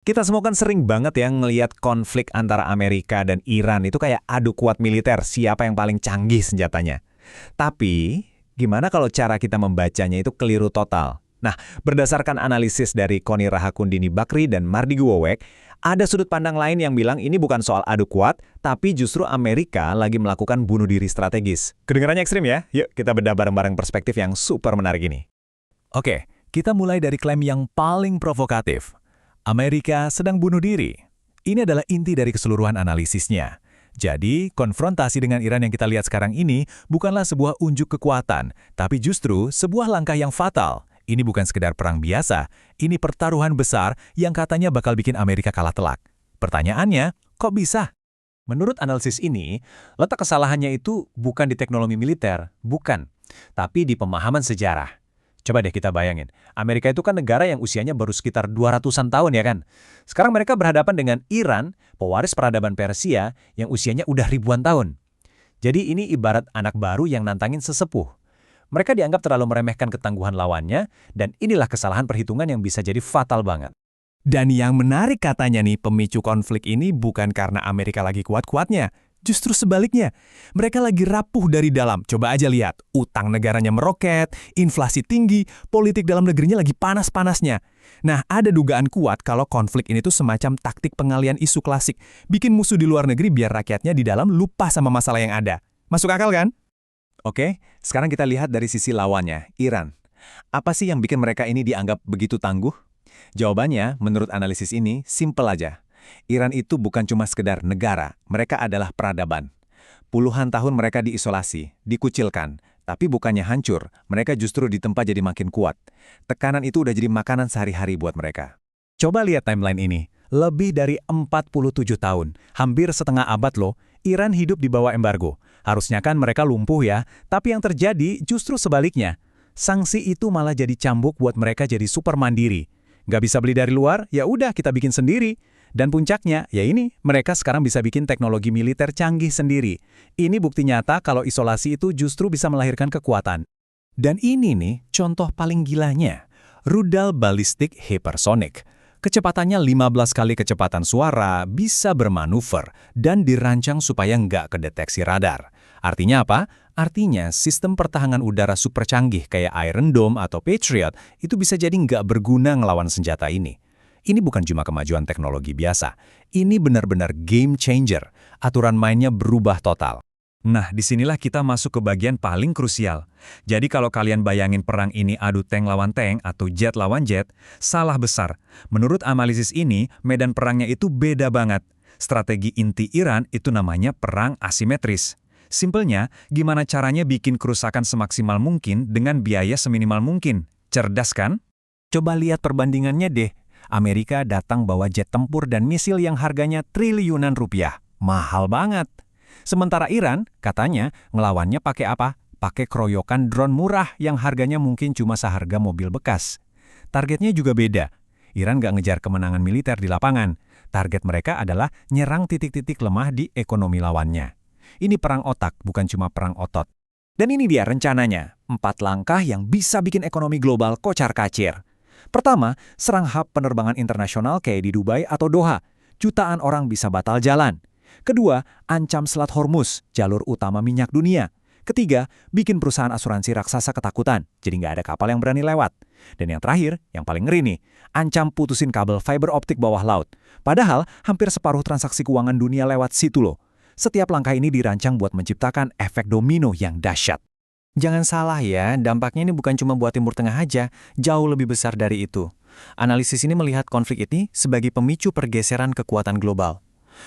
Kita semua kan sering banget ya ngelihat konflik antara Amerika dan Iran itu kayak adu kuat militer, siapa yang paling canggih senjatanya. Tapi, gimana kalau cara kita membacanya itu keliru total? Nah, berdasarkan analisis dari Koni Rahakundini Bakri dan Mardi Guowek, ada sudut pandang lain yang bilang ini bukan soal adu kuat, tapi justru Amerika lagi melakukan bunuh diri strategis. Kedengarannya ekstrim ya? Yuk kita bedah bareng-bareng perspektif yang super menarik ini. Oke, kita mulai dari klaim yang paling provokatif. Amerika sedang bunuh diri. Ini adalah inti dari keseluruhan analisisnya. Jadi, konfrontasi dengan Iran yang kita lihat sekarang ini bukanlah sebuah unjuk kekuatan, tapi justru sebuah langkah yang fatal. Ini bukan sekedar perang biasa, ini pertaruhan besar yang katanya bakal bikin Amerika kalah telak. Pertanyaannya, kok bisa? Menurut analisis ini, letak kesalahannya itu bukan di teknologi militer, bukan, tapi di pemahaman sejarah. Coba deh kita bayangin, Amerika itu kan negara yang usianya baru sekitar 200-an tahun ya kan? Sekarang mereka berhadapan dengan Iran, pewaris peradaban Persia yang usianya udah ribuan tahun. Jadi ini ibarat anak baru yang nantangin sesepuh. Mereka dianggap terlalu meremehkan ketangguhan lawannya, dan inilah kesalahan perhitungan yang bisa jadi fatal banget. Dan yang menarik katanya nih, pemicu konflik ini bukan karena Amerika lagi kuat-kuatnya. Justru sebaliknya, mereka lagi rapuh dari dalam. Coba aja lihat, utang negaranya meroket, inflasi tinggi, politik dalam negerinya lagi panas-panasnya. Nah, ada dugaan kuat kalau konflik ini tuh semacam taktik pengalian isu klasik. Bikin musuh di luar negeri biar rakyatnya di dalam lupa sama masalah yang ada. Masuk akal kan? Oke, sekarang kita lihat dari sisi lawannya, Iran. Apa sih yang bikin mereka ini dianggap begitu tangguh? Jawabannya, menurut analisis ini, simpel aja. Iran itu bukan cuma sekedar negara, mereka adalah peradaban. Puluhan tahun mereka diisolasi, dikucilkan, tapi bukannya hancur, mereka justru ditempa jadi makin kuat. Tekanan itu udah jadi makanan sehari-hari buat mereka. Coba lihat timeline ini. Lebih dari 47 tahun, hampir setengah abad loh, Iran hidup di bawah embargo. Harusnya kan mereka lumpuh ya, tapi yang terjadi justru sebaliknya. Sanksi itu malah jadi cambuk buat mereka jadi super mandiri. Nggak bisa beli dari luar, ya udah kita bikin sendiri. Dan puncaknya, ya ini, mereka sekarang bisa bikin teknologi militer canggih sendiri. Ini bukti nyata kalau isolasi itu justru bisa melahirkan kekuatan. Dan ini nih, contoh paling gilanya. Rudal balistik hypersonic. Kecepatannya 15 kali kecepatan suara, bisa bermanuver, dan dirancang supaya nggak kedeteksi radar. Artinya apa? Artinya sistem pertahanan udara super canggih kayak Iron Dome atau Patriot itu bisa jadi nggak berguna ngelawan senjata ini. Ini bukan cuma kemajuan teknologi biasa. Ini benar-benar game changer. Aturan mainnya berubah total. Nah, disinilah kita masuk ke bagian paling krusial. Jadi kalau kalian bayangin perang ini adu tank lawan tank atau jet lawan jet, salah besar. Menurut analisis ini, medan perangnya itu beda banget. Strategi inti Iran itu namanya perang asimetris. Simpelnya, gimana caranya bikin kerusakan semaksimal mungkin dengan biaya seminimal mungkin. Cerdas kan? Coba lihat perbandingannya deh. Amerika datang bawa jet tempur dan misil yang harganya triliunan rupiah. Mahal banget. Sementara Iran, katanya, ngelawannya pakai apa? Pakai keroyokan drone murah yang harganya mungkin cuma seharga mobil bekas. Targetnya juga beda. Iran nggak ngejar kemenangan militer di lapangan. Target mereka adalah nyerang titik-titik lemah di ekonomi lawannya. Ini perang otak, bukan cuma perang otot. Dan ini dia rencananya, 4 langkah yang bisa bikin ekonomi global kocar-kacir. Pertama, serang hub penerbangan internasional kayak di Dubai atau Doha. Jutaan orang bisa batal jalan. Kedua, ancam Selat Hormuz, jalur utama minyak dunia. Ketiga, bikin perusahaan asuransi raksasa ketakutan, jadi nggak ada kapal yang berani lewat. Dan yang terakhir, yang paling ngeri nih, ancam putusin kabel fiber optik bawah laut. Padahal, hampir separuh transaksi keuangan dunia lewat situ loh. Setiap langkah ini dirancang buat menciptakan efek domino yang dahsyat. Jangan salah ya, dampaknya ini bukan cuma buat Timur Tengah aja, jauh lebih besar dari itu. Analisis ini melihat konflik ini sebagai pemicu pergeseran kekuatan global.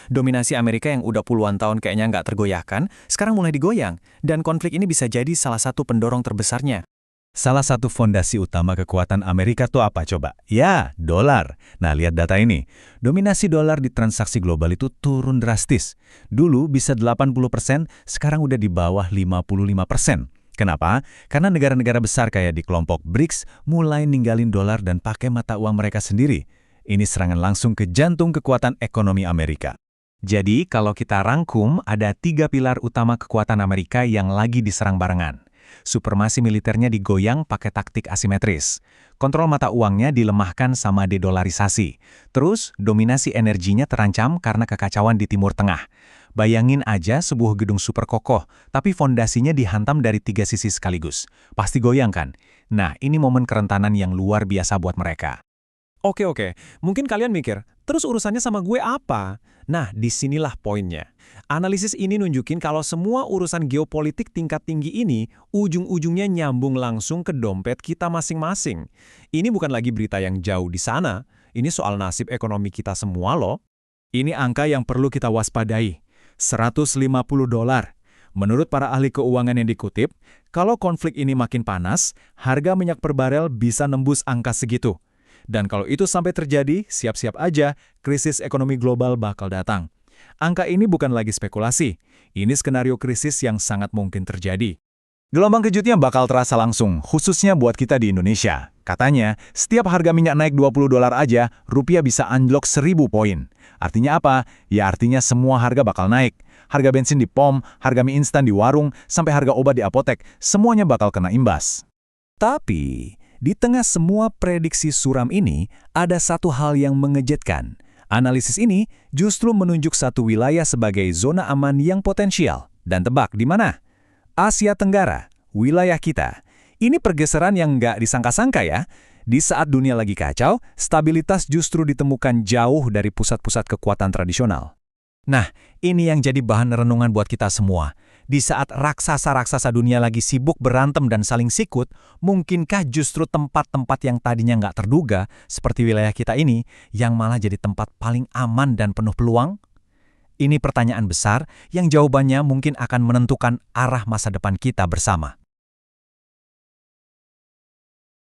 Dominasi Amerika yang udah puluhan tahun kayaknya nggak tergoyahkan, sekarang mulai digoyang, dan konflik ini bisa jadi salah satu pendorong terbesarnya. Salah satu fondasi utama kekuatan Amerika tuh apa coba? Ya, dolar. Nah, lihat data ini. Dominasi dolar di transaksi global itu turun drastis. Dulu bisa 80%, sekarang udah di bawah 55%. Kenapa? Karena negara-negara besar kayak di kelompok BRICS mulai ninggalin dolar dan pakai mata uang mereka sendiri. Ini serangan langsung ke jantung kekuatan ekonomi Amerika. Jadi, kalau kita rangkum, ada 3 pilar utama kekuatan Amerika yang lagi diserang barengan. Supremasi militernya digoyang pakai taktik asimetris. Kontrol mata uangnya dilemahkan sama dedolarisasi. Terus, dominasi energinya terancam karena kekacauan di Timur Tengah. Bayangin aja sebuah gedung super kokoh, tapi fondasinya dihantam dari 3 sisi sekaligus. Pasti goyang kan? Nah, ini momen kerentanan yang luar biasa buat mereka. Oke. Mungkin kalian mikir, terus urusannya sama gue apa? Nah, disinilah poinnya. Analisis ini nunjukin kalau semua urusan geopolitik tingkat tinggi ini ujung-ujungnya nyambung langsung ke dompet kita masing-masing. Ini bukan lagi berita yang jauh di sana, ini soal nasib ekonomi kita semua loh. Ini angka yang perlu kita waspadai. $150. Menurut para ahli keuangan yang dikutip, kalau konflik ini makin panas, harga minyak per barel bisa nembus angka segitu. Dan kalau itu sampai terjadi, siap-siap aja, krisis ekonomi global bakal datang. Angka ini bukan lagi spekulasi, ini skenario krisis yang sangat mungkin terjadi. Gelombang kejutnya bakal terasa langsung, khususnya buat kita di Indonesia. Katanya, setiap harga minyak naik $20 aja, rupiah bisa anjlok 1.000 poin. Artinya apa? Ya artinya semua harga bakal naik. Harga bensin di pom, harga mie instan di warung, sampai harga obat di apotek, semuanya bakal kena imbas. Tapi, di tengah semua prediksi suram ini, ada satu hal yang mengejutkan. Analisis ini justru menunjuk satu wilayah sebagai zona aman yang potensial. Dan tebak di mana? Asia Tenggara, wilayah kita. Ini pergeseran yang nggak disangka-sangka ya. Di saat dunia lagi kacau, stabilitas justru ditemukan jauh dari pusat-pusat kekuatan tradisional. Nah, ini yang jadi bahan renungan buat kita semua. Di saat raksasa-raksasa dunia lagi sibuk berantem dan saling sikut, mungkinkah justru tempat-tempat yang tadinya nggak terduga, seperti wilayah kita ini, yang malah jadi tempat paling aman dan penuh peluang? Ini pertanyaan besar yang jawabannya mungkin akan menentukan arah masa depan kita bersama.